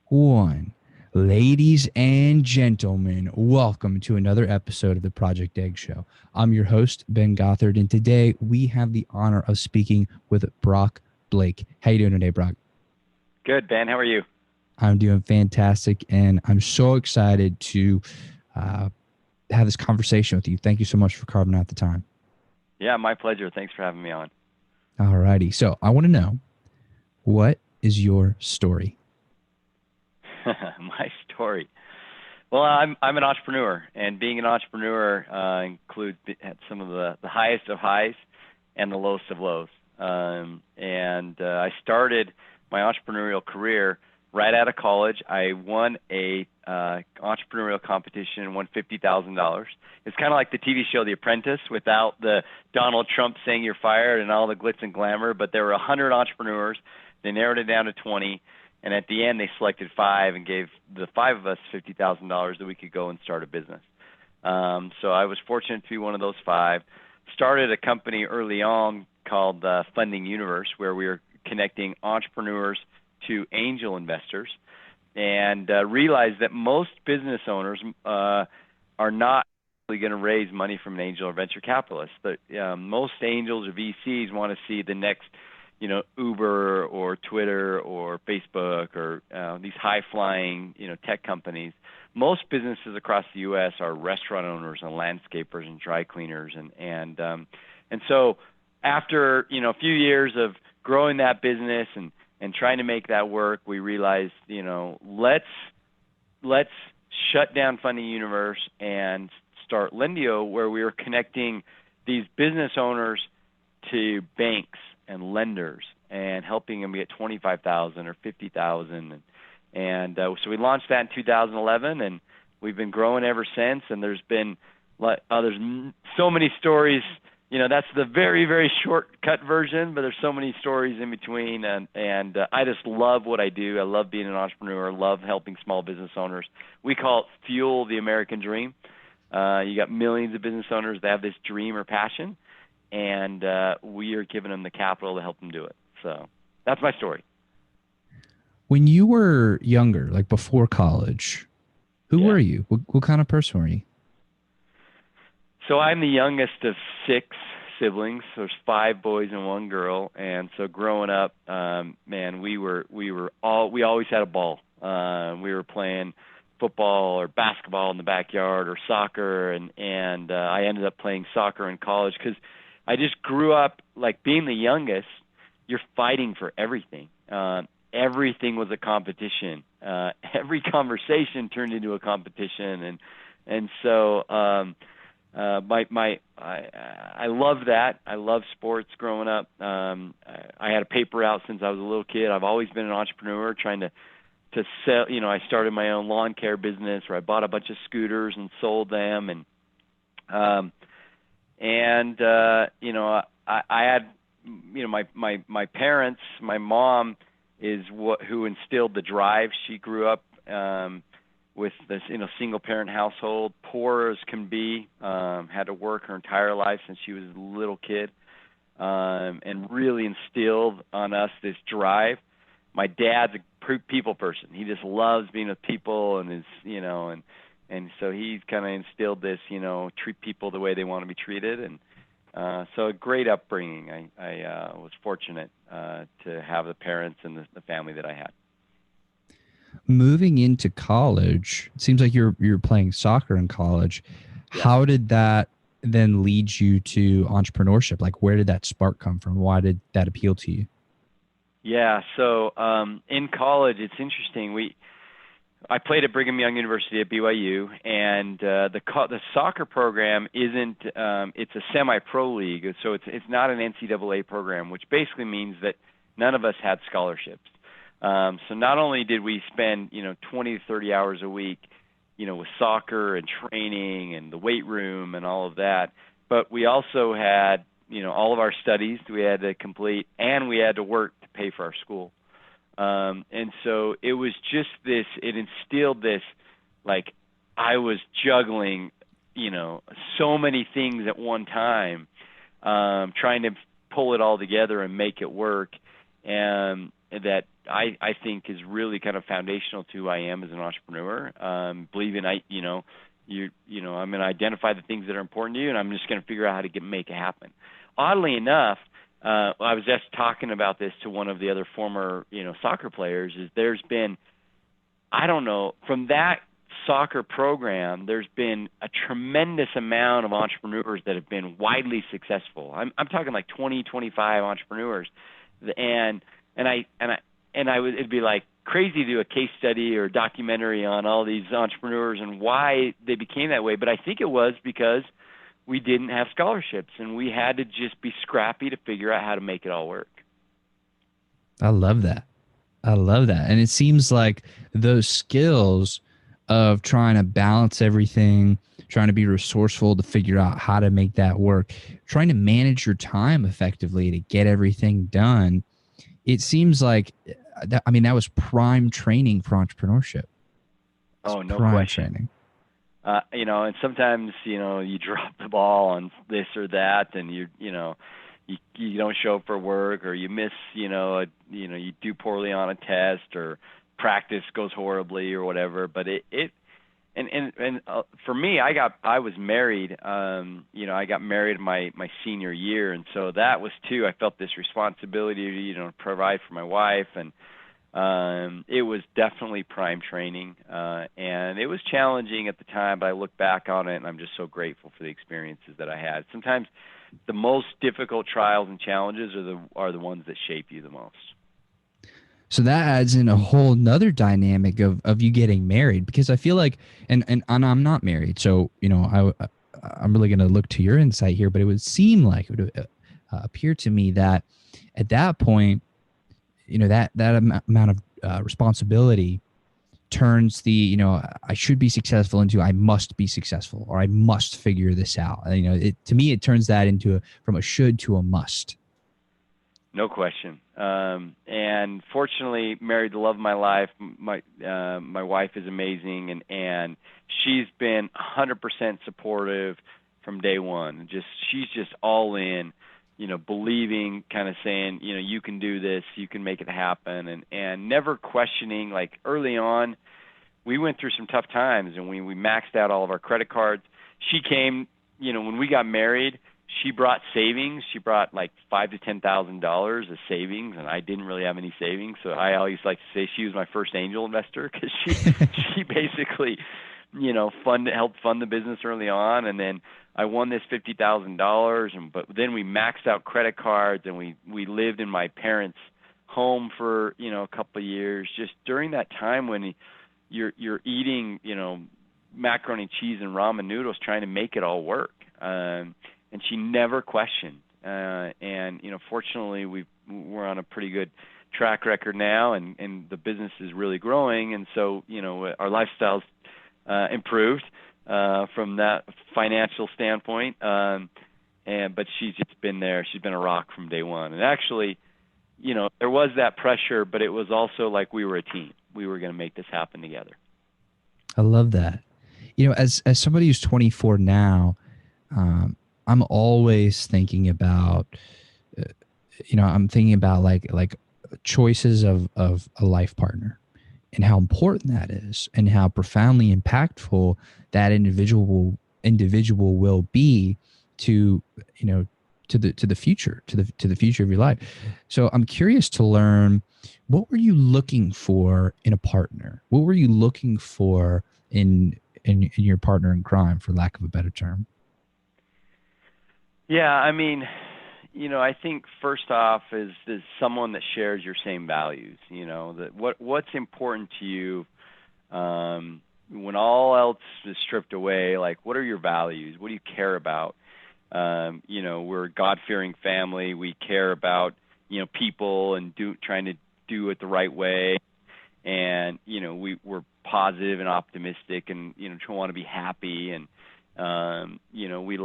one. Ladies and gentlemen, welcome to another episode of the Project Egg Show. I'm your host, Ben Gothard, and today we have the honor of speaking with Brock Blake. How you doing today, Brock? Good, Ben. How are you? I'm doing fantastic, and I'm so excited to uh, have this conversation with you. Thank you so much for carving out the time. Yeah, my pleasure. Thanks for having me on. All righty. So I want to know, what is your story? My story. Well, I'm an entrepreneur, and being an entrepreneur includes some of the highest of highs and the lowest of lows. I started my entrepreneurial career right out of college. I won a entrepreneurial competition and won $50,000. It's kind of like the TV show The Apprentice without the Donald Trump saying you're fired and all the glitz and glamour. But there were 100 entrepreneurs. They narrowed it down to 20. And at the end, they selected 5 and gave the 5 of us $50,000 that we could go and start a business. So I was fortunate to be one of those 5. Started a company early on called Funding Universe, where we were connecting entrepreneurs to angel investors, and realized that most business owners are not really going to raise money from an angel or venture capitalist. Most angels or VCs want to see the next Uber or Twitter or Facebook or these high-flying, tech companies. Most businesses across the U.S. are restaurant owners and landscapers and dry cleaners, and so after a few years of growing that business and trying to make that work, we realized let's shut down Funding Universe and start Lendio, where we were connecting these business owners to banks and lenders and helping them get 25,000 or 50,000, so we launched that in 2011, and we've been growing ever since. And there's so many stories. That's the very, very shortcut version, but there's so many stories in between, and I just love what I do. I love being an entrepreneur. I love helping small business owners. We call it fuel the American dream. You got millions of business owners that have this dream or passion, and we are giving them the capital to help them do it. So that's my story. When you were younger, like before college, who were you? What kind of person were you? So I'm the youngest of 6 siblings. So there's 5 boys and 1 girl, and so growing up, man, we always had a ball. We were playing football or basketball in the backyard or soccer, and I ended up playing soccer in college because I just grew up like being the youngest. You're fighting for everything. Everything was a competition. Every conversation turned into a competition, and so I love that. I love sports growing up. I had a paper out since I was a little kid. I've always been an entrepreneur, trying to sell. I started my own lawn care business where I bought a bunch of scooters and sold them, and I had, my parents, my mom is who instilled the drive. She grew up with this single parent household, poor as can be, had to work her entire life since she was a little kid, and really instilled on us this drive. My dad's a people person. He just loves being with people, and and so he's kind of instilled this, treat people the way they want to be treated. And so a great upbringing. I was fortunate to have the parents and the family that I had. Moving into college, it seems like you're playing soccer in college. Yeah. How did that then lead you to entrepreneurship? Like, where did that spark come from? Why did that appeal to you? Yeah, so in college, it's interesting. I played at Brigham Young University at BYU, and the soccer program isn't. It's a semi-pro league, so it's not an NCAA program, which basically means that none of us had scholarships. So not only did we spend 20 to 30 hours a week, with soccer and training and the weight room and all of that, but we also had all of our studies we had to complete, and we had to work to pay for our school. And so it was just this, it instilled this, like I was juggling, so many things at one time, trying to pull it all together and make it work. And that I think is really kind of foundational to who I am as an entrepreneur. Believing I'm going to identify the things that are important to you, and I'm just going to figure out how to make it happen. Oddly enough, I was just talking about this to one of the other former, soccer players. Is there's been, I don't know, from that soccer program, there's been a tremendous amount of entrepreneurs that have been widely successful. I'm talking like 20, 25 entrepreneurs, and it'd be like crazy to do a case study or documentary on all these entrepreneurs and why they became that way. But I think it was because we didn't have scholarships, and we had to just be scrappy to figure out how to make it all work. I love that. And it seems like those skills of trying to balance everything, trying to be resourceful to figure out how to make that work, trying to manage your time effectively to get everything done. It seems like, that was prime training for entrepreneurship. Oh, no question. And sometimes, you drop the ball on this or that, and you don't show up for work, or you miss, you do poorly on a test, or practice goes horribly or whatever. But for me, I was married. I got married my senior year, and so that was too. I felt this responsibility to provide for my wife, and it was definitely prime training, and it was challenging at the time. But I look back on it, and I'm just so grateful for the experiences that I had. Sometimes the most difficult trials and challenges are the ones that shape you the most. So that adds in a whole nother dynamic of you getting married, because I feel like, and I'm not married, so I'm really going to look to your insight here, but it would seem like, it would appear to me that at that point, that amount of responsibility turns the I should be successful into I must be successful, or I must figure this out. To me, it turns that into from a should to a must. No question. And fortunately, married the love of my life. My wife is amazing, and she's been 100% supportive from day one. She's just all in, believing, kind of saying, you can do this, you can make it happen, and never questioning. Like early on, we went through some tough times, and we maxed out all of our credit cards. She came, when we got married, she brought savings. She brought like $5,000 to $10,000 of savings, and I didn't really have any savings. So I always like to say she was my first angel investor, because she basically, helped fund the business early on. And then I won this $50,000, but then we maxed out credit cards, and we lived in my parents' home for a couple of years. Just during that time when you're eating macaroni and cheese and ramen noodles, trying to make it all work. And she never questioned. And fortunately, we're on a pretty good track record now, and the business is really growing. And so, our lifestyle's improved from that financial standpoint. But she's just been there. She's been a rock from day one. And actually, there was that pressure, but it was also like we were a team. We were going to make this happen together. I love that. As somebody who's 24 now, I'm always thinking about, I'm thinking about like choices of a life partner, and how important that is, and how profoundly impactful that individual will be to the future of your life. So I'm curious to learn, what were you looking for in a partner? What were you looking for in your partner in crime, for lack of a better term? Yeah, I think first off is someone that shares your same values. That what's important to you when all else is stripped away. Like, what are your values? What do you care about? We're a God-fearing family. We care about people and trying to do it the right way, and we're positive and optimistic, and want to be happy, and we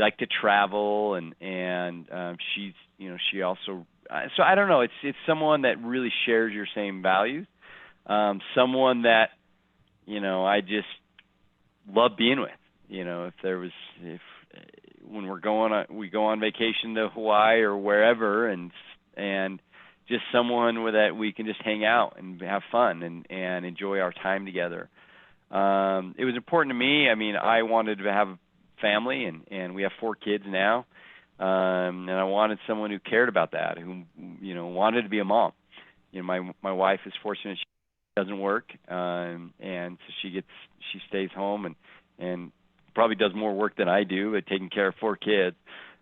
like to travel, and she's she also, so I don't know, it's someone that really shares your same values, someone that I just love being with. If when we go on vacation to Hawaii or wherever, and just someone with that we can just hang out and have fun and enjoy our time together. It was important to me. I mean, I wanted to have a family, and we have 4 kids now. And I wanted someone who cared about that, who, wanted to be a mom. My wife is fortunate; she doesn't work, and so she stays home and probably does more work than I do at taking care of 4 kids.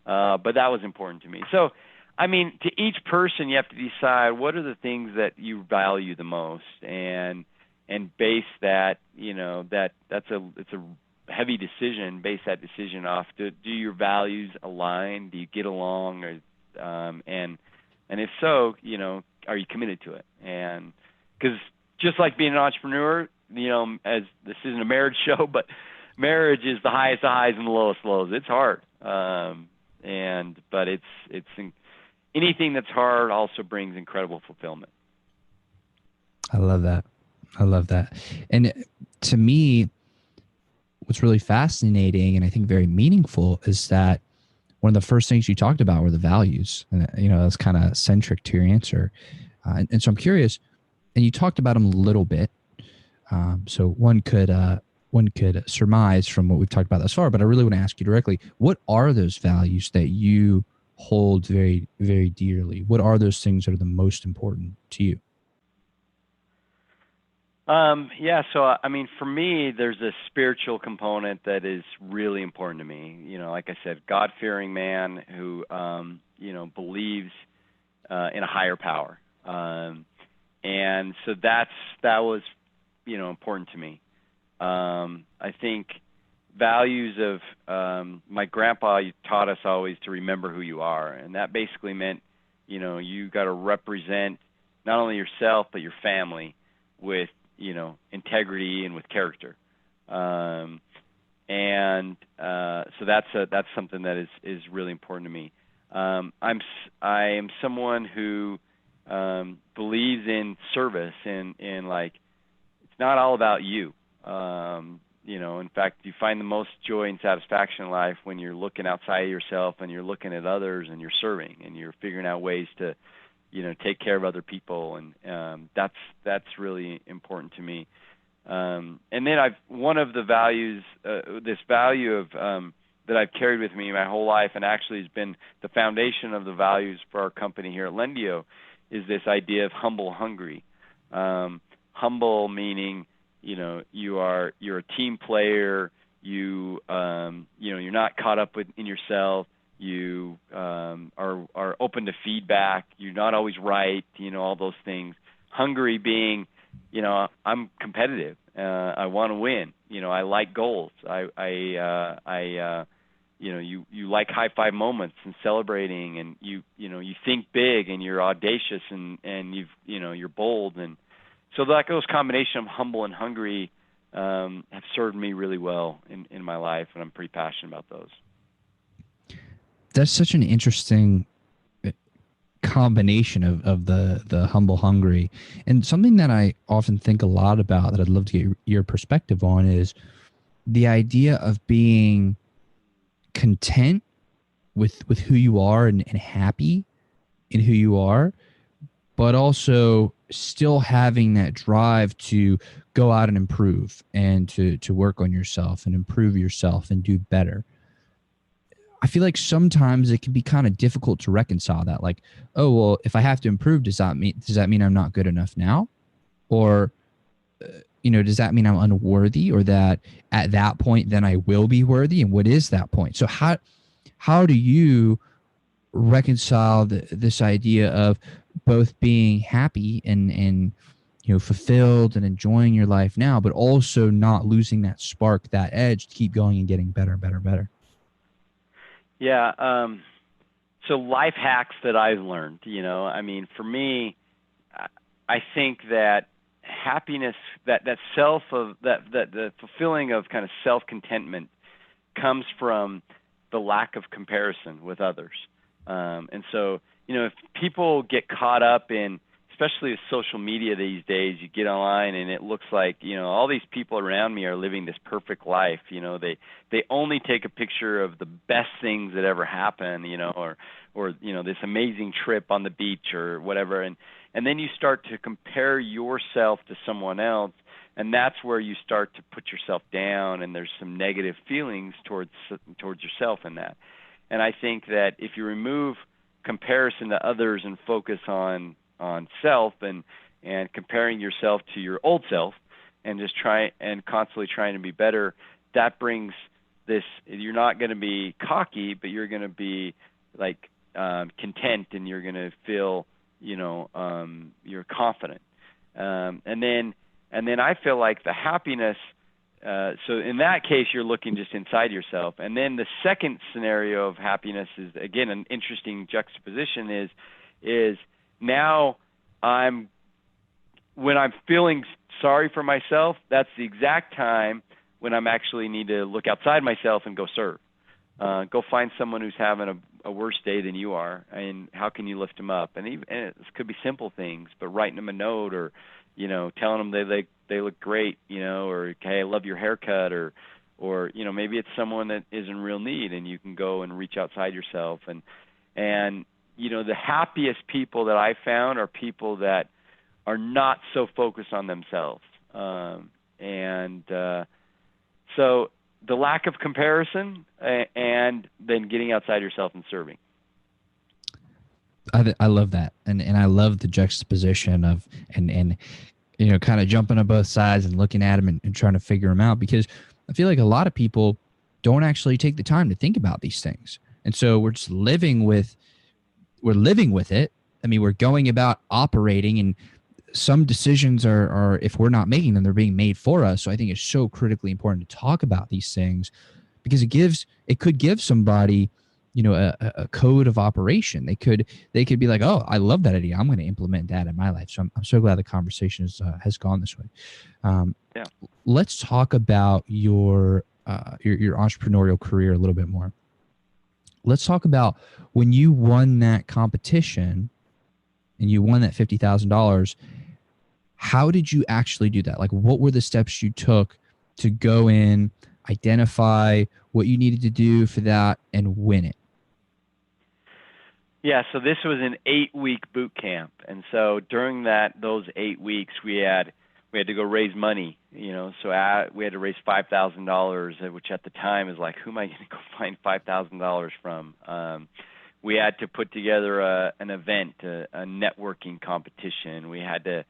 But that was important to me. So, I mean, to each person, you have to decide what are the things that you value the most, and base that. It's a heavy decision. Base that decision off. Do your values align? Do you get along? And if so, are you committed to it? And because just like being an entrepreneur, as this isn't a marriage show, but marriage is the highest of highs and the lowest lows. It's hard. But it's anything that's hard also brings incredible fulfillment. I love that. And to me, what's really fascinating and I think very meaningful is that one of the first things you talked about were the values. And, that's kind of centric to your answer. And so I'm curious, and you talked about them a little bit. So one could surmise from what we've talked about thus far, but I really want to ask you directly, what are those values that you hold very, very dearly? What are those things that are the most important to you? So, I mean, for me, there's a spiritual component that is really important to me. Like I said, God-fearing man who, believes in a higher power. And so that was, important to me. I think values of my grandpa taught us always to remember who you are. And that basically meant, you got to represent not only yourself, but your family with, integrity and with character. So that's something that is really important to me. I am someone who believes in service and like it's not all about you. In fact, you find the most joy and satisfaction in life when you're looking outside of yourself and you're looking at others and you're serving and you're figuring out ways to take care of other people, and that's really important to me. And then one of the values, this value of that I've carried with me my whole life, and actually has been the foundation of the values for our company here at Lendio, is this idea of humble hungry. Humble meaning, you're a team player. You're not caught up in yourself. You are open to feedback. You're not always right. All those things. Hungry being, I'm competitive. I want to win. I like goals. You like high five moments and celebrating, and you think big and you're audacious and you're bold, and so those combination of humble and hungry have served me really well in my life, and I'm pretty passionate about those. That's such an interesting combination of the humble hungry, and something that I often think a lot about that I'd love to get your perspective on is the idea of being content with who you are and happy in who you are, but also still having that drive to go out and improve and to work on yourself and improve yourself and do better. I feel like sometimes it can be kind of difficult to reconcile that. Like, oh, well, if I have to improve, does that mean I'm not good enough now? Or, does that mean I'm unworthy, or that at that point, then I will be worthy? And what is that point? So how do you reconcile this idea of both being happy and fulfilled and enjoying your life now, but also not losing that spark, that edge to keep going and getting better and better and better? Yeah. So life hacks that I've learned, for me, I think that happiness, that the fulfilling of kind of self-contentment comes from the lack of comparison with others. And so, if people get caught up in especially with social media these days, you get online and it looks like, all these people around me are living this perfect life. They only take a picture of the best things that ever happen, or this amazing trip on the beach or whatever. And then you start to compare yourself to someone else, and that's where you start to put yourself down, and there's some negative feelings towards yourself in that. And I think that if you remove comparison to others and focus on self and comparing yourself to your old self and just constantly trying to be better, that brings this, you're not going to be cocky, but you're going to be like content, and you're going to feel, you're confident. And then I feel like the happiness, so in that case, you're looking just inside yourself. And then the second scenario of happiness is, again, an interesting juxtaposition is now when I'm feeling sorry for myself, that's the exact time when I'm actually need to look outside myself and go serve. Go find someone who's having a worse day than you are, and how can you lift them up? And it could be simple things, but writing them a note, or telling them they look great, or hey, I love your haircut, or maybe it's someone that is in real need, and you can go and reach outside yourself. And the happiest people that I found are people that are not so focused on themselves. So the lack of comparison, and then getting outside yourself and serving. I love that, and I love the juxtaposition of and kind of jumping on both sides and looking at them and trying to figure them out, because I feel like a lot of people don't actually take the time to think about these things, and so we're just living with it. I mean, we're going about operating, and some decisions are if we're not making them, they're being made for us. So I think it's so critically important to talk about these things, because it could give somebody a code of operation. They could be like, oh, I love that idea, I'm going to implement that in my life. So I'm so glad the conversation has gone this way. Yeah. Let's talk about your entrepreneurial career a little bit more. Let's talk about when you won that competition and you won that $50,000. How did you actually do that? Like, what were the steps you took to go in, identify what you needed to do for that, and win it? Yeah, so this was an 8-week boot camp, and so during those 8 weeks, we had to go raise money. So we had to raise $5,000, which at the time is like, who am I going to go find $5,000 from? We had to put together an event, a networking competition. We had to,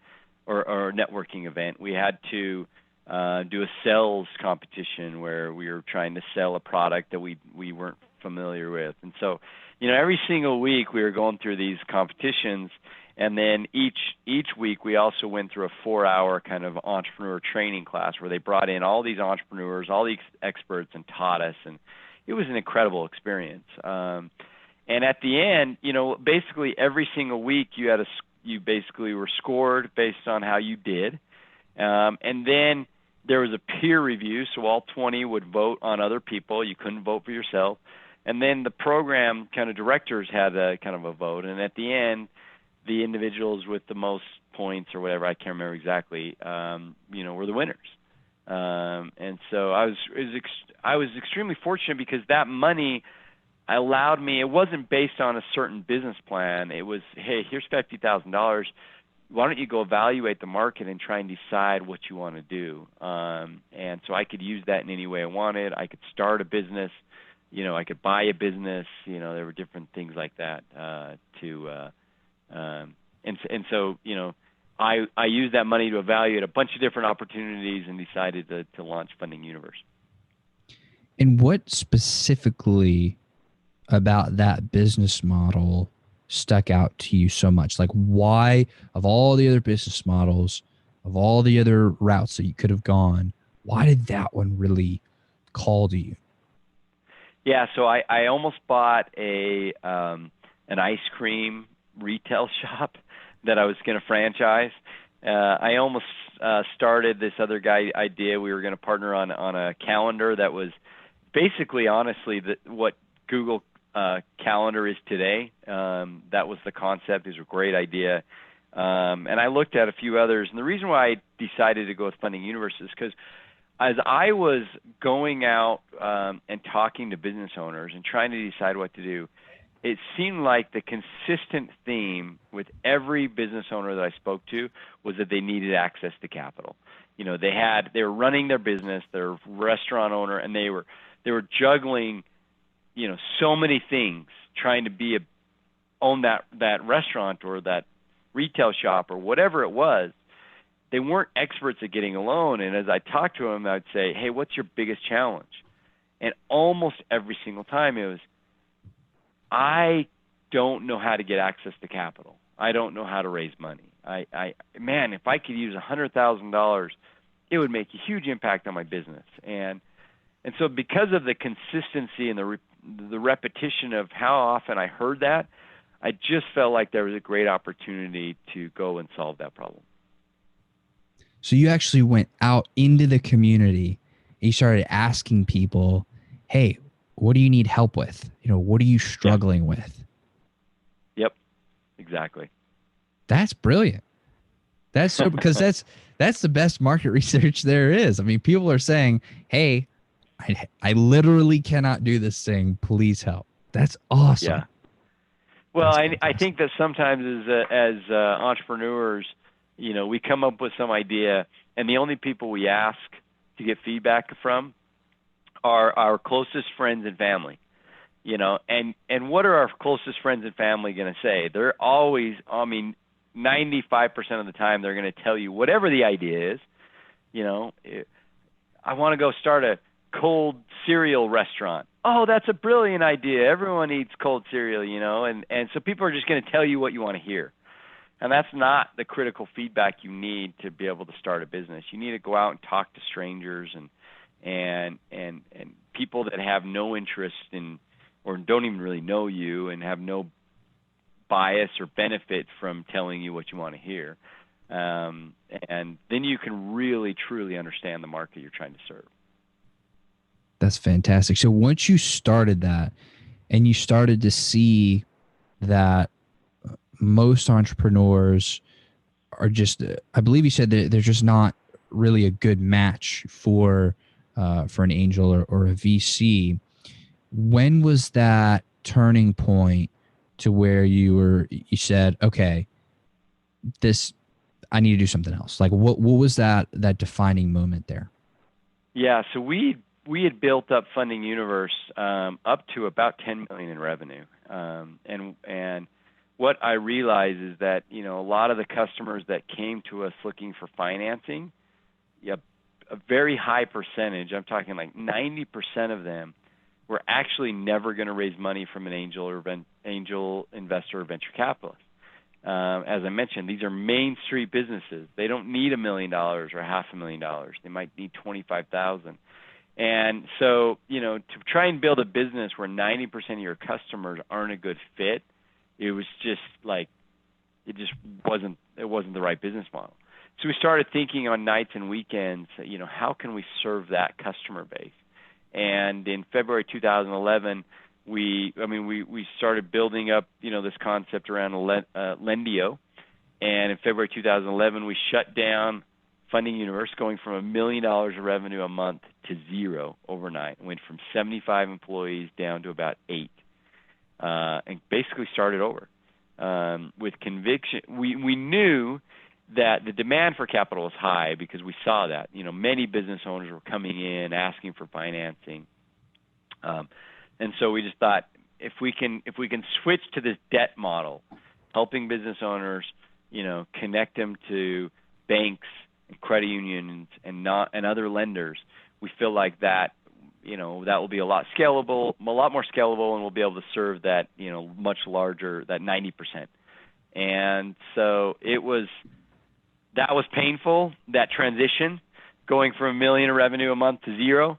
or a networking event. We had to do a sales competition where we were trying to sell a product that we weren't familiar with. And so, every single week we were going through these competitions, and then each week we also went through a 4-hour kind of entrepreneur training class where they brought in all these entrepreneurs, all these experts, and taught us. And it was an incredible experience. And at the end, basically every single week you basically were scored based on how you did. And then there was a peer review, so all 20 would vote on other people. You couldn't vote for yourself. And then the program kind of directors had a kind of a vote. And at the end, the individuals with the most points or whatever, I can't remember exactly, were the winners. And so I was extremely fortunate, because that money allowed me, it wasn't based on a certain business plan. It was, hey, here's $50,000. Why don't you go evaluate the market and try and decide what you want to do? And so I could use that in any way I wanted. I could start a business. I could buy a business. There were different things like that and so I used that money to evaluate a bunch of different opportunities and decided to launch Funding Universe. And what specifically about that business model stuck out to you so much? Like, why, of all the other business models, of all the other routes that you could have gone, why did that one really call to you? Yeah, so I almost bought an ice cream retail shop that I was going to franchise. I almost started this other guy idea. We were going to partner on a calendar that was basically, honestly, what Google Calendar is today. That was the concept. It was a great idea. And I looked at a few others. And the reason why I decided to go with Funding Universe is because as I was going out and talking to business owners and trying to decide what to do, it seemed like the consistent theme with every business owner that I spoke to was that they needed access to capital. They were running their business, they're a restaurant owner, and they were juggling, so many things, trying to own that restaurant or that retail shop or whatever it was. They weren't experts at getting a loan. And as I talked to them, I'd say, hey, what's your biggest challenge? And almost every single time it was, I don't know how to get access to capital. I don't know how to raise money. Man, if I could use $100,000, it would make a huge impact on my business. And so because of the consistency and the repetition of how often I heard that, I just felt like there was a great opportunity to go and solve that problem. So you actually went out into the community and you started asking people, hey, what do you need help with? What are you struggling with? Yep, exactly. That's brilliant. That's so, because that's the best market research there is. I mean, people are saying, hey, I literally cannot do this thing. Please help. That's awesome. Yeah. Well, I think that sometimes as entrepreneurs, we come up with some idea, and the only people we ask to get feedback from are our closest friends and family. And what are our closest friends and family going to say? They're always, 95% of the time, they're going to tell you whatever the idea is. I want to go start a cold cereal restaurant. Oh, that's a brilliant idea. Everyone eats cold cereal, and so people are just going to tell you what you want to hear. And that's not the critical feedback you need to be able to start a business. You need to go out and talk to strangers and people that have no interest in or don't even really know you and have no bias or benefit from telling you what you want to hear. And then you can really, truly understand the market you're trying to serve. That's fantastic. So once you started that and you started to see that most entrepreneurs are just, I believe you said that they're just not really a good match for an angel or a VC. When was that turning point to where you said, okay, I need to do something else? Like what was that defining moment there? Yeah. So we had built up Funding Universe up to about 10 million in revenue. And what I realized is that, a lot of the customers that came to us looking for financing, a very high percentage, I'm talking like 90% of them, were actually never going to raise money from an angel investor or venture capitalist. As I mentioned, these are Main Street businesses. They don't need $1 million or $500,000. They might need $25,000. And so, to try and build a business where 90% of your customers aren't a good fit, it was just like, it wasn't the right business model. So we started thinking on nights and weekends, how can we serve that customer base? And in February 2011, we started building up, this concept around Lendio. And in February 2011, we shut down Funding Universe, going from $1 million of revenue a month to zero overnight. Went from 75 employees down to about 8, and basically started over with conviction. We knew that the demand for capital was high because we saw that. Many business owners were coming in asking for financing, and so we just thought if we can switch to this debt model, helping business owners, connect them to banks and credit unions and other lenders, we feel like that that will be a lot more scalable, and we'll be able to serve that much larger, that 90%. And so that was painful, that transition, going from $1 million in revenue a month to zero.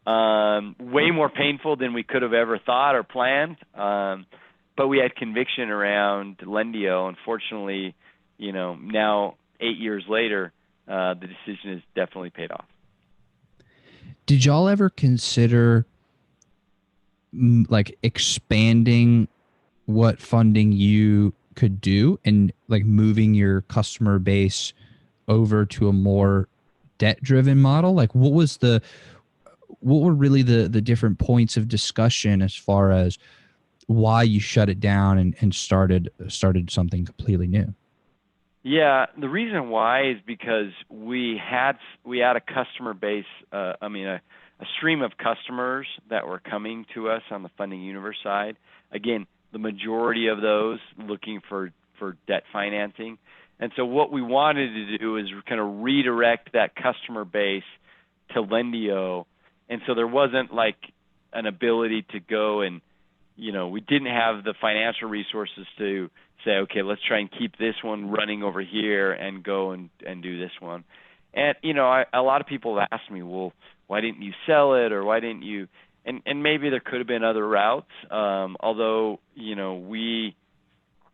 Way more painful than we could have ever thought or planned. But we had conviction around Lendio. Unfortunately, now 8 years later, the decision has definitely paid off. Did y'all ever consider like expanding what Funding could do, and like moving your customer base over to a more debt driven model? Like what were really the different points of discussion as far as why you shut it down and started something completely new? Yeah, the reason why is because we had a customer base, a stream of customers that were coming to us on the funding universe side. Again, the majority of those looking for debt financing. And so what we wanted to do is kind of redirect that customer base to Lendio. And so there wasn't like an ability to go and, we didn't have the financial resources to say, okay, let's try and keep this one running over here and go and do this one. And, a lot of people have asked me, well, why didn't you sell it, or why didn't you? And maybe there could have been other routes. Although, we,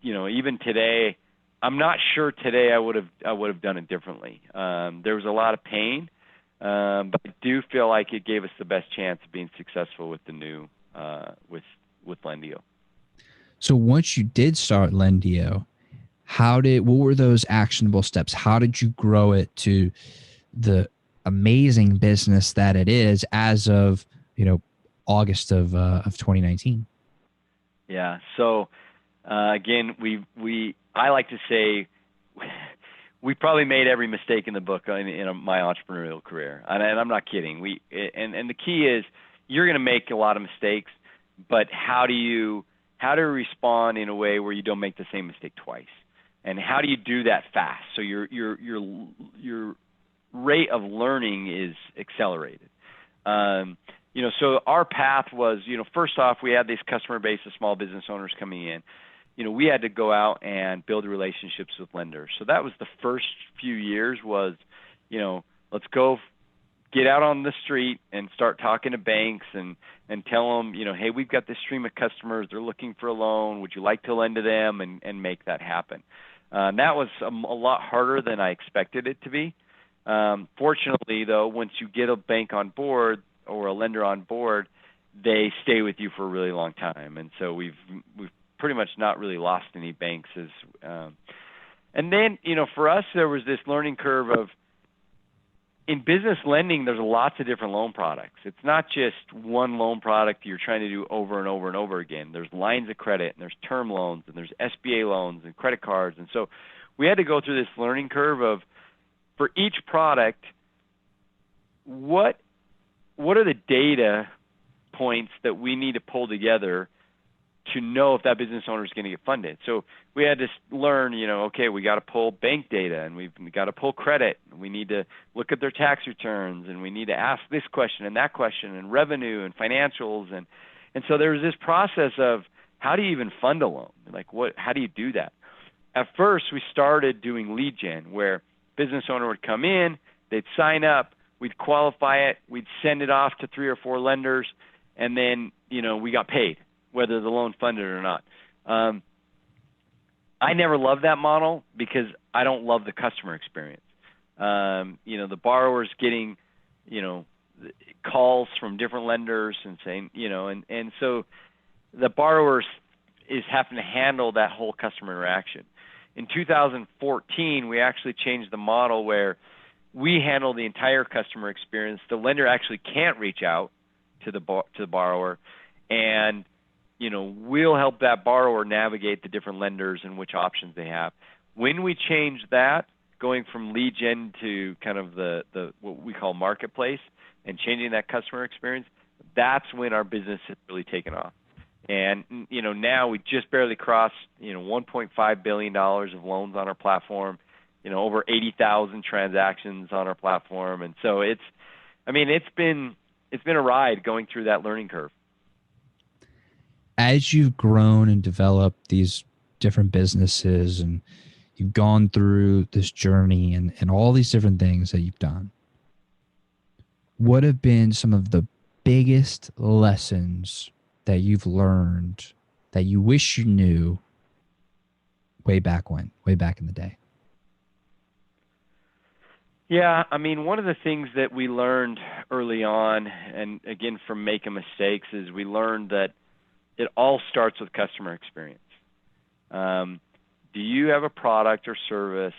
even today, I'm not sure today I would have done it differently. There was a lot of pain, but I do feel like it gave us the best chance of being successful with the new with Lendio. So once you did start Lendio, what were those actionable steps? How did you grow it to the amazing business that it is as of, August of 2019? Yeah. So again, I like to say we probably made every mistake in the book in my entrepreneurial career, and I'm not kidding. And the key is you're going to make a lot of mistakes, but how do you respond in a way where you don't make the same mistake twice, and how do you do that fast so your rate of learning is accelerated? So our path was, first off, we had this customer base of small business owners coming in. We had to go out and build relationships with lenders. So that was the first few years was, let's go get out on the street and start talking to banks and tell them, hey, we've got this stream of customers. They're looking for a loan. Would you like to lend to them, and make that happen? That was a lot harder than I expected it to be. Fortunately, though, once you get a bank on board or a lender on board, they stay with you for a really long time. And so we've pretty much not really lost any banks. And then, for us, there was this learning curve of, in business lending, there's lots of different loan products. It's not just one loan product you're trying to do over and over and over again. There's lines of credit, and there's term loans, and there's SBA loans and credit cards. And so we had to go through this learning curve of, for each product, what are the data points that we need to pull together to know if that business owner is going to get funded. So we had to learn, okay, we got to pull bank data, and we got to pull credit. We need to look at their tax returns, and we need to ask this question and that question, and revenue and financials. And so there was this process of, how do you even fund a loan? Like, how do you do that? At first, we started doing lead gen, where business owner would come in, they'd sign up, we'd qualify it, we'd send it off to 3 or 4 lenders, and then, we got paid, whether the loan funded or not. I never loved that model because I don't love the customer experience. The borrower's getting, calls from different lenders and saying, and so the borrower is having to handle that whole customer interaction. In 2014, we actually changed the model where we handle the entire customer experience. The lender actually can't reach out to the borrower, and we'll help that borrower navigate the different lenders and which options they have. When we changed that, going from lead gen to kind of the what we call marketplace, and changing that customer experience, that's when our business has really taken off. And now we just barely crossed $1.5 billion of loans on our platform, over 80,000 transactions on our platform, and so it's been a ride going through that learning curve. As you've grown and developed these different businesses, and you've gone through this journey and all these different things that you've done, what have been some of the biggest lessons that you've learned that you wish you knew way back in the day? Yeah, one of the things that we learned early on, and again from making mistakes, is we learned that it all starts with customer experience. do you have a product or service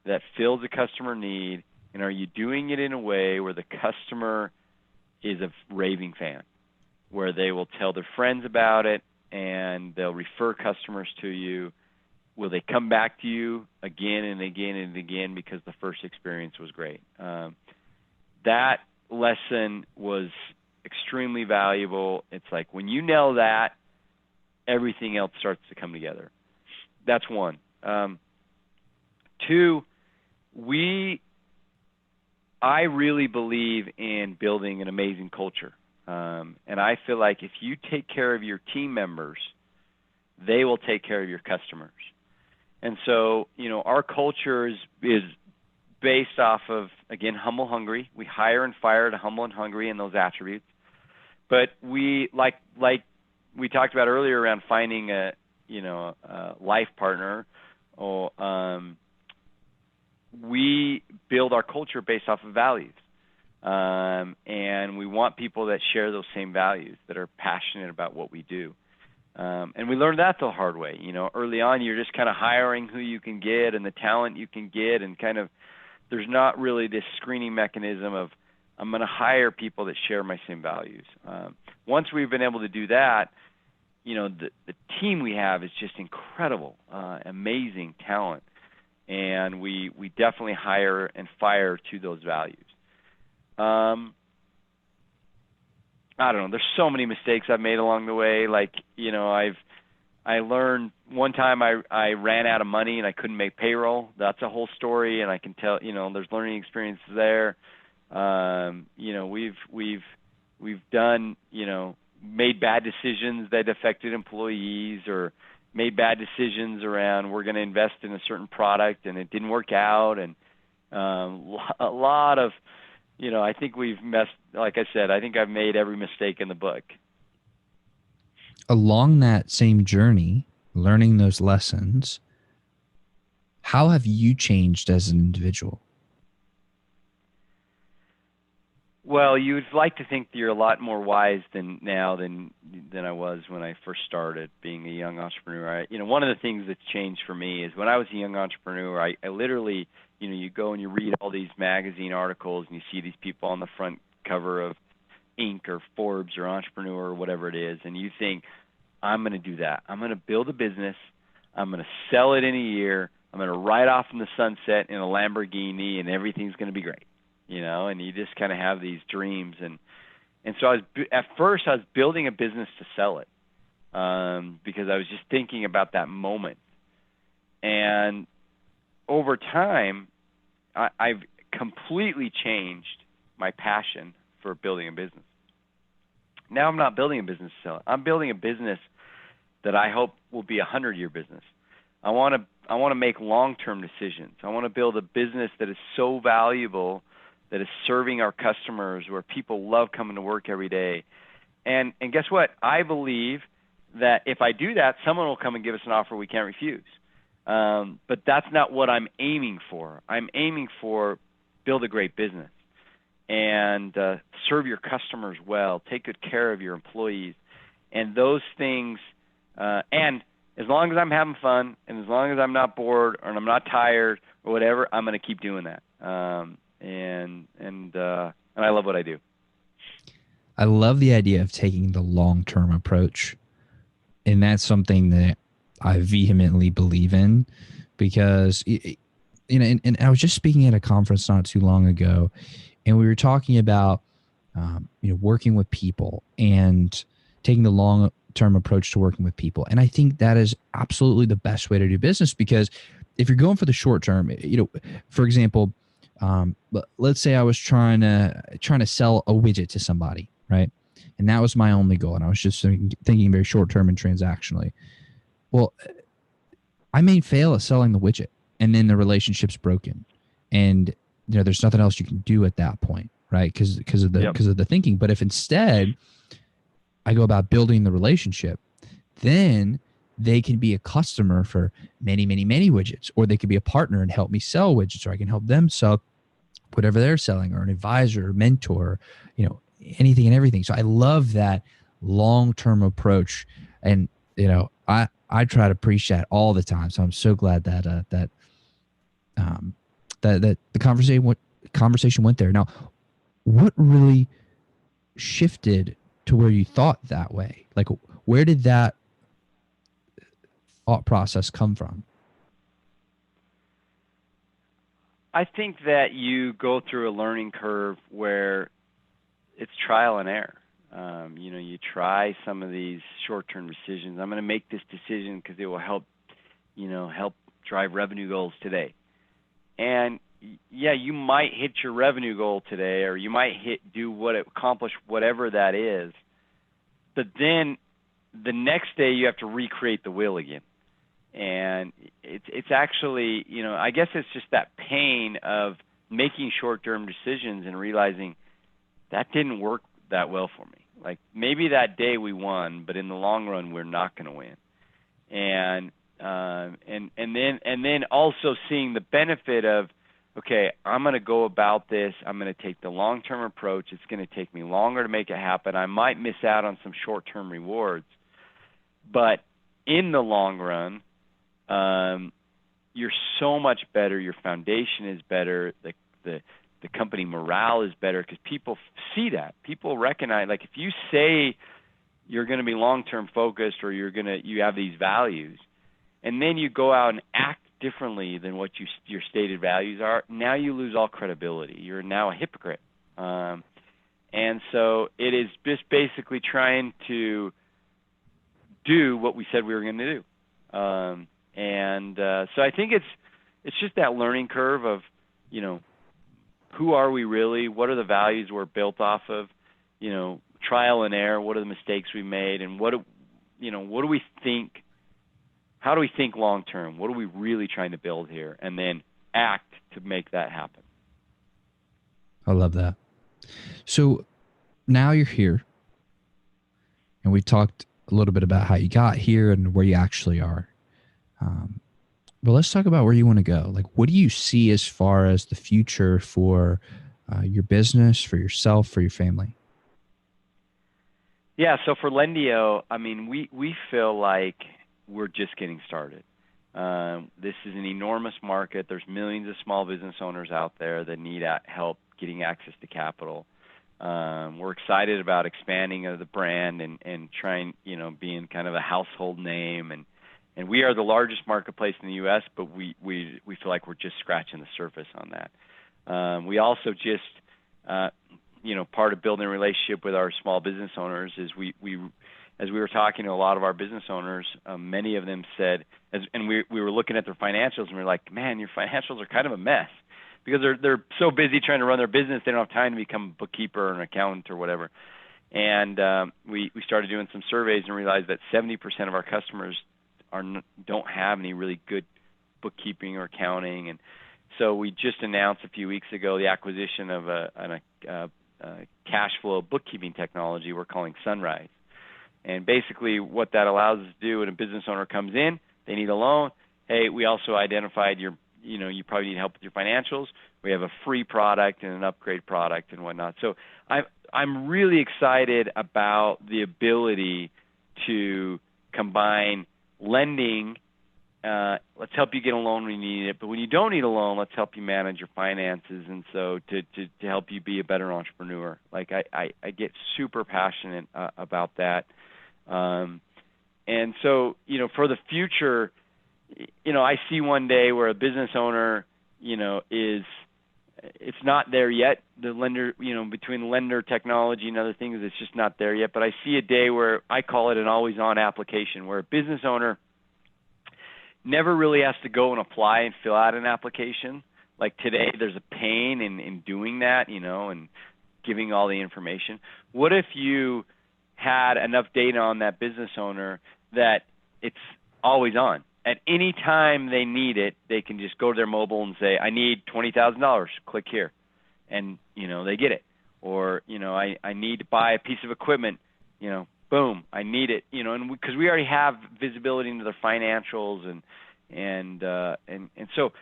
that fills a customer need, and are you doing it in a way where the customer is a raving fan, where they will tell their friends about it and they'll refer customers to you? Will they come back to you again and again and again because the first experience was great? That lesson was extremely valuable. It's like when you nail that, everything else starts to come together. That's one. Two, I really believe in building an amazing culture. And I feel like if you take care of your team members, they will take care of your customers. And so, our culture is based off of, again, humble, hungry. We hire and fire to humble and hungry in those attributes. But we, like we talked about earlier around finding a life partner, or we build our culture based off of values. And we want people that share those same values, that are passionate about what we do. And we learned that the hard way. Early on, you're just kind of hiring who you can get and the talent you can get, and kind of there's not really this screening mechanism of, I'm going to hire people that share my same values. Once we've been able to do that, the team we have is just incredible, amazing talent. And we definitely hire and fire to those values. I don't know. There's so many mistakes I've made along the way. I learned one time I ran out of money and I couldn't make payroll. That's a whole story, and I can tell. There's learning experiences there. We've done made bad decisions that affected employees, or made bad decisions around we're going to invest in a certain product and it didn't work out, and a lot of. I think we've messed, like I said, I think I've made every mistake in the book. Along that same journey, learning those lessons, how have you changed as an individual? Well, you'd like to think that you're a lot more wise than I was when I first started being a young entrepreneur. One of the things that's changed for me is when I was a young entrepreneur, I literally, you go and you read all these magazine articles and you see these people on the front cover of Inc. or Forbes or Entrepreneur or whatever it is, and you think, I'm going to do that. I'm going to build a business. I'm going to sell it in a year. I'm going to ride off in the sunset in a Lamborghini, and everything's going to be great. And you just kind of have these dreams. And so at first I was building a business to sell it, because I was just thinking about that moment. And over time, I've completely changed my passion for building a business. Now I'm not building a business to sell it. I'm building a business that I hope will be a 100-year business. I want to make long-term decisions. I want to build a business that is so valuable, that is serving our customers, where people love coming to work every day. And guess what? I believe that if I do that, someone will come and give us an offer we can't refuse. But that's not what I'm aiming for. I'm aiming for build a great business and serve your customers well, take good care of your employees, and those things. And as long as I'm having fun, and as long as I'm not bored or I'm not tired or whatever, I'm going to keep doing that. And I love what I do. I love the idea of taking the long-term approach, and that's something that I vehemently believe in, because and I was just speaking at a conference not too long ago, and we were talking about working with people and taking the long-term approach to working with people. And I think that is absolutely the best way to do business, because if you're going for the short term, for example, let's say I was trying to sell a widget to somebody, right? And that was my only goal, and I was just thinking very short term and transactionally. Well, I may fail at selling the widget, and then the relationship's broken, and there's nothing else you can do at that point, right? Because of the thinking. But if instead I go about building the relationship, then they can be a customer for many, many, many widgets, or they could be a partner and help me sell widgets, or I can help them sell whatever they're selling, or an advisor, or mentor, anything and everything. So I love that long-term approach. And I try to preach that all the time. So I'm so glad that the conversation went there. Now, what really shifted to where you thought that way? Like, where did that thought process come from? I think that you go through a learning curve where it's trial and error. You try some of these short-term decisions. I'm going to make this decision because it will help drive revenue goals today. And yeah, you might hit your revenue goal today, or you might accomplish whatever that is. But then the next day you have to recreate the wheel again. And it's actually, I guess it's just that pain of making short-term decisions and realizing that didn't work that well for me. Like, maybe that day we won, but in the long run we're not going to win. And then also seeing the benefit of, okay, I'm going to go about this. I'm going to take the long-term approach. It's going to take me longer to make it happen. I might miss out on some short-term rewards, but in the long run, you're so much better. Your foundation is better. The company morale is better because people see that. People recognize, like, if you say you're going to be long-term focused, or you have these values, and then you go out and act differently than what your stated values are, now you lose all credibility. You're now a hypocrite. And so it is just basically trying to do what we said we were going to do. So I think it's just that learning curve of, who are we really? What are the values we're built off of? Trial and error. What are the mistakes we made? And what do we think? How do we think long term? What are we really trying to build here? And then act to make that happen. I love that. So now you're here, and we talked a little bit about how you got here and where you actually are. But let's talk about where you want to go. Like, what do you see as far as the future for your business, for yourself, for your family? Yeah, so for Lendio, I mean, we feel like we're just getting started. This is an enormous market. There's millions of small business owners out there that need help getting access to capital. We're excited about expanding the brand and trying, being kind of a household name. And we are the largest marketplace in the U.S., but we feel like we're just scratching the surface on that. We also just, part of building a relationship with our small business owners is as we were talking to a lot of our business owners, many of them said, and we were looking at their financials, and we were like, man, your financials are kind of a mess, because they're so busy trying to run their business, they don't have time to become a bookkeeper or an accountant or whatever. And we started doing some surveys and realized that 70% of our customers don't have any really good bookkeeping or accounting. And so we just announced a few weeks ago the acquisition of a cash flow bookkeeping technology we're calling Sunrise. And basically what that allows us to do, when a business owner comes in, they need a loan. Hey, we also identified you probably need help with your financials. We have a free product and an upgrade product and whatnot. So I'm really excited about the ability to combine lending. Let's help you get a loan when you need it, but when you don't need a loan, let's help you manage your finances. And so to help you be a better entrepreneur. Like, I get super passionate about that. And so, for the future, I see one day where a business owner, it's not there yet. The lender, between lender technology and other things, it's just not there yet. But I see a day where I call it an always-on application, where a business owner never really has to go and apply and fill out an application. Like today, there's a pain in doing that, and giving all the information. What if you had enough data on that business owner that it's always on? At any time they need it, they can just go to their mobile and say, I need $20,000, click here. And, they get it. Or, I need to buy a piece of equipment, boom, I need it. And because we already have visibility into their financials and so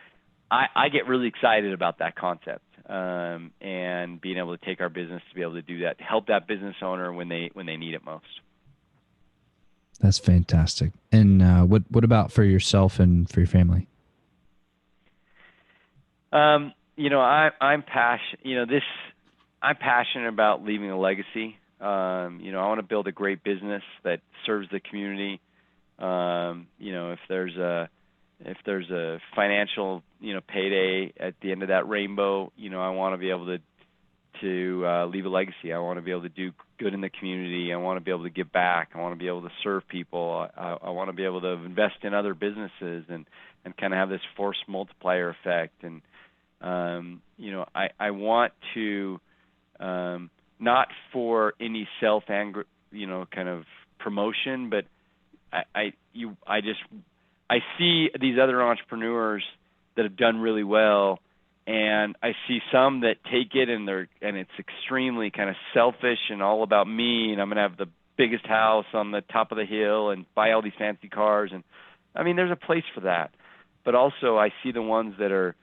I get really excited about that concept, and being able to take our business to be able to do that, to help that business owner when they need it most. That's fantastic. And what about for yourself and for your family? I'm passionate. I'm passionate about leaving a legacy. I want to build a great business that serves the community. If there's a financial, payday at the end of that rainbow, I want to be able to leave a legacy. I want to be able to do good in the community. I want to be able to give back. I want to be able to serve people. I want to be able to invest in other businesses and kind of have this force multiplier effect. And I want to, not for any kind of promotion, but I see these other entrepreneurs that have done really well, and I see some that take it and it's extremely kind of selfish and all about me, and I'm going to have the biggest house on the top of the hill and buy all these fancy cars. And I mean, there's a place for that. But also I see the ones that are,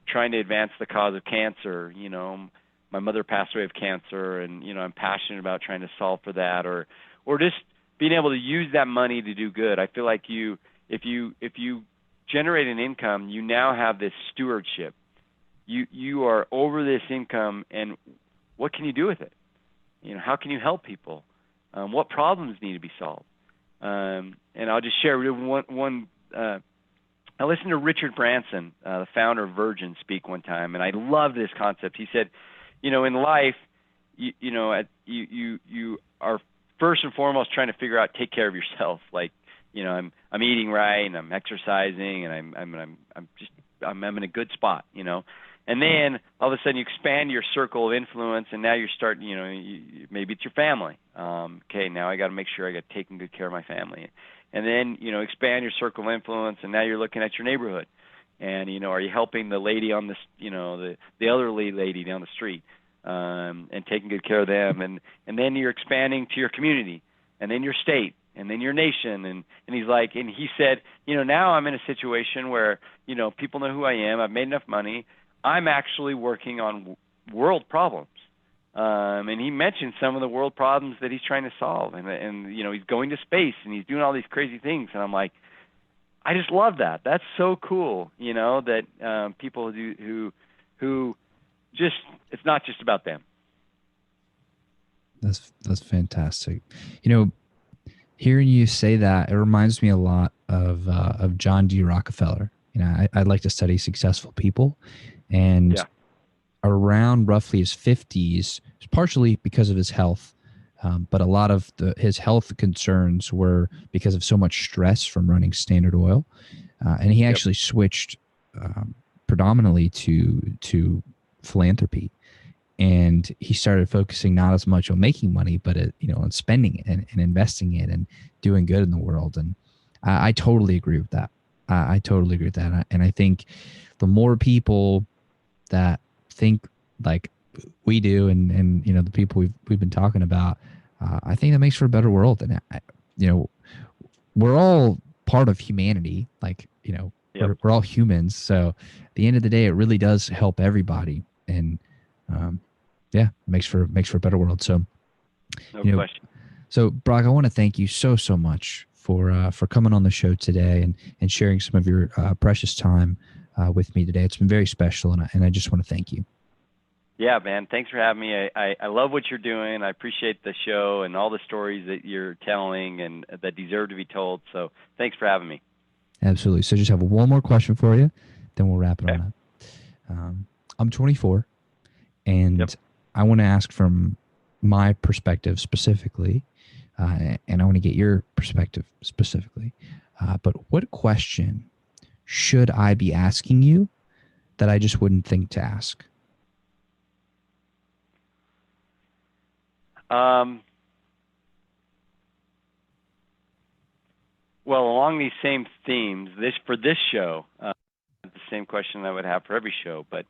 trying to advance the cause of cancer. My mother passed away of cancer, and I'm passionate about trying to solve for that, or just being able to use that money to do good. I feel like if you generate an income, you now have this stewardship. You are over this income, and what can you do with it? How can you help people? What problems need to be solved? And I'll just share one. I listened to Richard Branson, the founder of Virgin, speak one time, and I love this concept. He said, in life, you are first and foremost trying to figure out, take care of yourself. Like, I'm eating right, and I'm exercising, and I'm in a good spot. And then all of a sudden you expand your circle of influence, and now you're starting, maybe it's your family. Okay, now I got to make sure I got taking good care of my family. And then, expand your circle of influence, and now you're looking at your neighborhood. And, are you helping the lady on the elderly lady down the street, and taking good care of them? And then you're expanding to your community, and then your state, and then your nation. And he said, now I'm in a situation where, people know who I am. I've made enough money. I'm actually working on world problems. And he mentioned some of the world problems that he's trying to solve. And he's going to space, and he's doing all these crazy things. And I'm like, I just love that. That's so cool, that people who just, it's not just about them. That's fantastic. Hearing you say that, it reminds me a lot of John D. Rockefeller. I'd like to study successful people, and around roughly his 50s, partially because of his health, but a lot of his health concerns were because of so much stress from running Standard Oil, and he actually switched predominantly to philanthropy. And he started focusing not as much on making money, but on spending it and investing it and doing good in the world. And I totally agree with that. I totally agree with that. And I think the more people that think like we do, and the people we've been talking about, I think that makes for a better world. And we're all part of humanity. Like we're all humans. So at the end of the day, it really does help everybody. And makes for a better world. So, no question. So Brock, I want to thank you so much for coming on the show today and sharing some of your precious time with me today. It's been very special, and I just want to thank you. Yeah, man. Thanks for having me. I love what you're doing. I appreciate the show and all the stories that you're telling and that deserve to be told. So thanks for having me. Absolutely. So just have one more question for you, then we'll wrap it on up. I'm 24, and I want to ask from my perspective specifically, and I want to get your perspective specifically. But what question should I be asking you that I just wouldn't think to ask? Well, along these same themes, for this show, the same question I would have for every show, but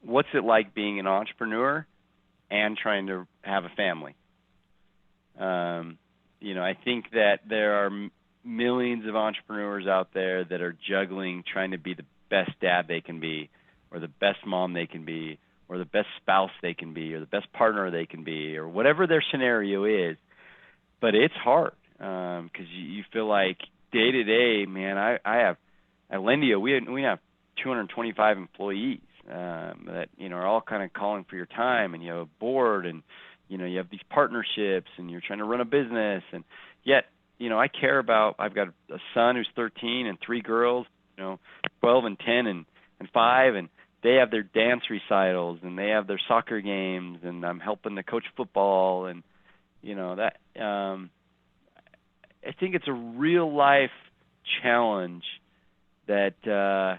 what's it like being an entrepreneur and trying to have a family? I think that there are millions of entrepreneurs out there that are juggling, trying to be the best dad they can be, or the best mom they can be, or the best spouse they can be, or the best partner they can be, or whatever their scenario is. but it's hard because you feel like day to day, man. I have at Lendio, we have 225 employees that are all kind of calling for your time, and you have a board, and you have these partnerships, and you're trying to run a business, and yet I care about. I've got a son who's 13 and 3 girls, 12 and 10 and 5, and they have their dance recitals and they have their soccer games, and I'm helping to coach football, and that I think it's a real life challenge that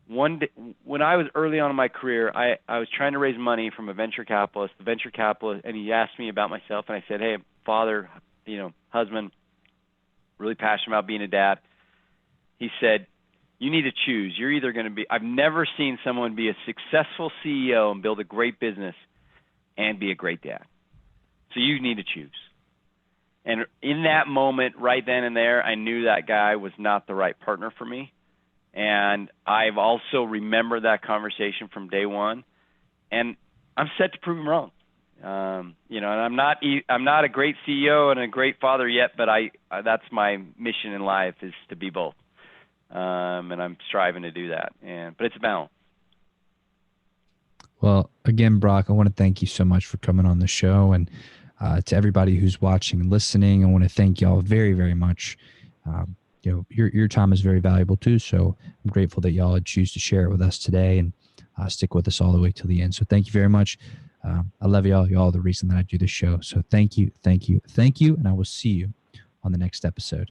one day, when I was early on in my career, I was trying to raise money from a venture capitalist. The venture capitalist, and he asked me about myself, and I said, "Hey, father, husband, really passionate about being a dad." He said, "You need to choose. You're either going to be." I've never seen someone be a successful CEO and build a great business and be a great dad. So you need to choose. And in that moment, right then and there, I knew that guy was not the right partner for me. And I've also remembered that conversation from day one, and I'm set to prove him wrong. And I'm not a great CEO and a great father yet, but that's my mission in life, is to be both. And I'm striving to do that. But it's a balance. Well, again, Brock, I want to thank you so much for coming on the show, and to everybody who's watching and listening, I want to thank y'all very, very much. Your time is very valuable too. So I'm grateful that y'all choose to share it with us today and stick with us all the way till the end. So thank you very much. I love y'all. Y'all are the reason that I do this show. So thank you. And I will see you on the next episode.